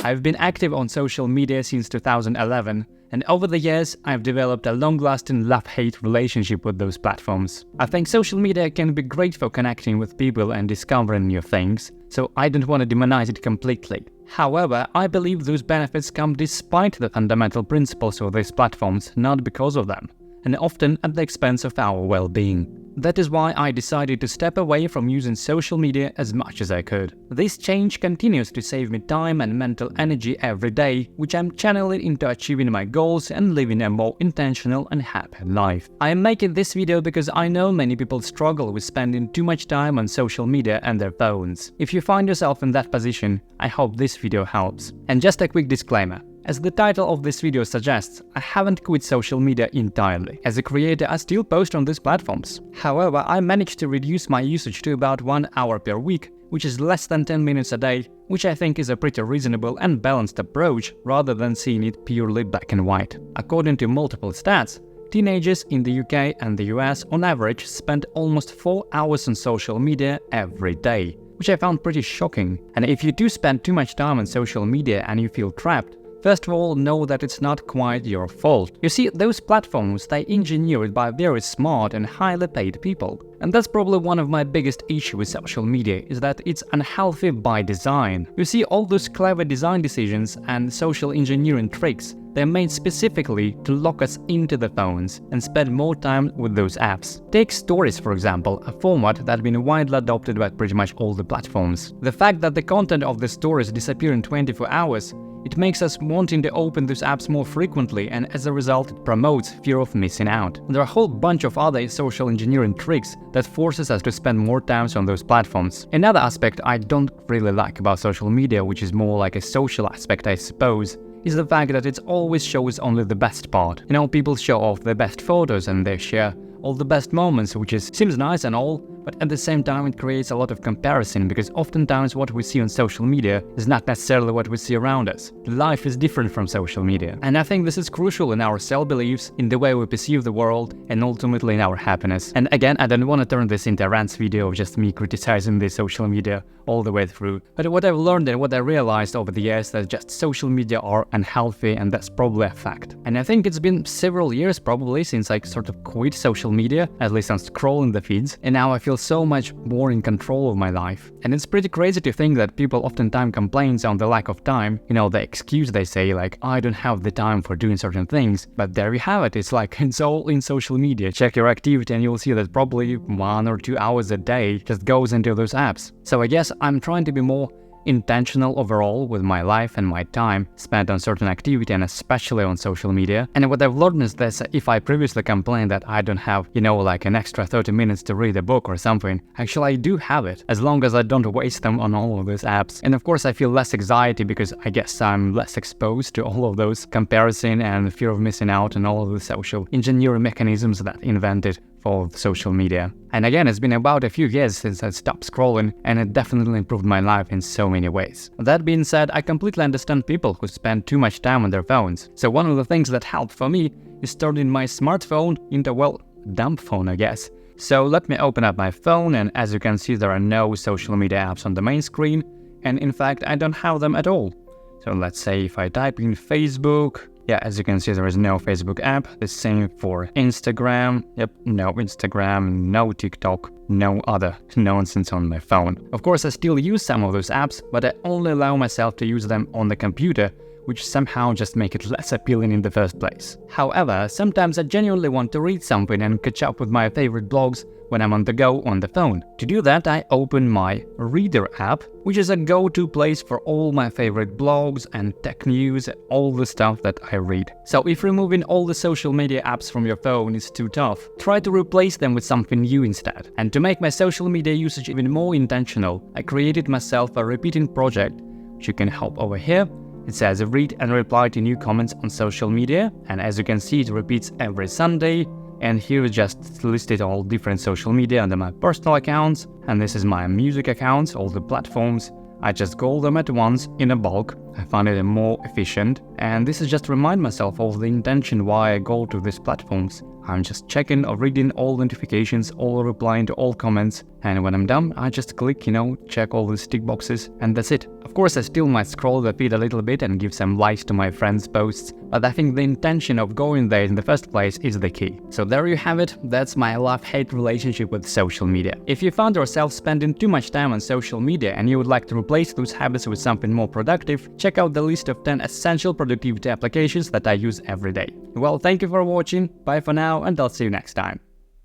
I've been active on social media since 2011, and over the years, I've developed a long-lasting love-hate relationship with those platforms. I think social media can be great for connecting with people and discovering new things, so I don't want to demonize it completely. However, I believe those benefits come despite the fundamental principles of these platforms, not because of them, and often at the expense of our well-being. That is why I decided to step away from using social media as much as I could. This change continues to save me time and mental energy every day, which I'm channeling into achieving my goals and living a more intentional and happy life. I am making this video because I know many people struggle with spending too much time on social media and their phones. If you find yourself in that position, I hope this video helps. And just a quick disclaimer. As the title of this video suggests, I haven't quit social media entirely. As a creator, I still post on these platforms. However, I managed to reduce my usage to about 1 hour per week, which is less than 10 minutes a day, which I think is a pretty reasonable and balanced approach rather than seeing it purely black and white. According to multiple stats, teenagers in the UK and the US on average spend almost 4 hours on social media every day, which I found pretty shocking. And if you do spend too much time on social media and you feel trapped, first of all, know that it's not quite your fault. You see, those platforms, they engineered by very smart and highly paid people. And that's probably one of my biggest issues with social media, is that it's unhealthy by design. You see, all those clever design decisions and social engineering tricks, they're made specifically to lock us into the phones and spend more time with those apps. Take stories, for example, a format that's been widely adopted by pretty much all the platforms. The fact that the content of the stories disappear in 24 hours, it makes us wanting to open these apps more frequently, and as a result it promotes fear of missing out. There are a whole bunch of other social engineering tricks that forces us to spend more time on those platforms. Another aspect I don't really like about social media, which is more like a social aspect I suppose, is the fact that it always shows only the best part. You know, people show off their best photos and they share all the best moments, which seems nice and all, but at the same time it creates a lot of comparison, because oftentimes what we see on social media is not necessarily what we see around us. Life is different from social media. And I think this is crucial in our self-beliefs, in the way we perceive the world, and ultimately in our happiness. And again, I don't want to turn this into a rant video of just me criticizing the social media all the way through. But what I've learned and what I realized over the years, that just social media are unhealthy, and that's probably a fact. And I think it's been several years probably since I sort of quit social media, at least on scrolling the feeds, and now I feel so much more in control of my life. And it's pretty crazy to think that people oftentimes complain on the lack of time, you know, the excuse they say like, I don't have the time for doing certain things, but there you have it, it's like it's all in social media. Check your activity and you'll see that probably 1 or 2 hours a day just goes into those apps. So I guess I'm trying to be more intentional overall with my life and my time spent on certain activity, and especially on social media. And what I've learned is that if I previously complained that I don't have, you know, like an extra 30 minutes to read a book or something, actually I do have it, as long as I don't waste them on all of those apps. And of course I feel less anxiety because I guess I'm less exposed to all of those comparison and fear of missing out and all of the social engineering mechanisms that invented for social media. And again, it's been about a few years since I stopped scrolling, and it definitely improved my life in so many ways. That being said, I completely understand people who spend too much time on their phones. So one of the things that helped for me is turning my smartphone into, well, dumb phone, I guess. So let me open up my phone, and as you can see, there are no social media apps on the main screen, and in fact I don't have them at all. So let's say if I type in Facebook, yeah, as you can see, there is no Facebook app. The same for Instagram. Yep, no Instagram, no TikTok, no other nonsense on my phone. Of course, I still use some of those apps, but I only allow myself to use them on the computer, which somehow just make it less appealing in the first place. However, sometimes I genuinely want to read something and catch up with my favorite blogs when I'm on the go on the phone. To do that, I open my Reader app, which is a go-to place for all my favorite blogs and tech news and all the stuff that I read. So if removing all the social media apps from your phone is too tough, try to replace them with something new instead. And to make my social media usage even more intentional, I created myself a repeating project, which you can help over here. It says read and reply to new comments on social media, and as you can see, it repeats every Sunday. And here is just listed all different social media under my personal accounts, and this is my music accounts, all the platforms. I just call them at once in a bulk. I find it more efficient, and this is just to remind myself of the intention why I go to these platforms. I'm just checking or reading all notifications, all replying to all comments, and when I'm done, I just click, check all the tick boxes, and that's it. Of course, I still might scroll the feed a little bit and give some likes to my friends' posts, but I think the intention of going there in the first place is the key. So there you have it, that's my love-hate relationship with social media. If you found yourself spending too much time on social media and you would like to replace those habits with something more productive, check out the list of 10 essential productivity applications that I use every day. Well, thank you for watching, bye for now, and I'll see you next time.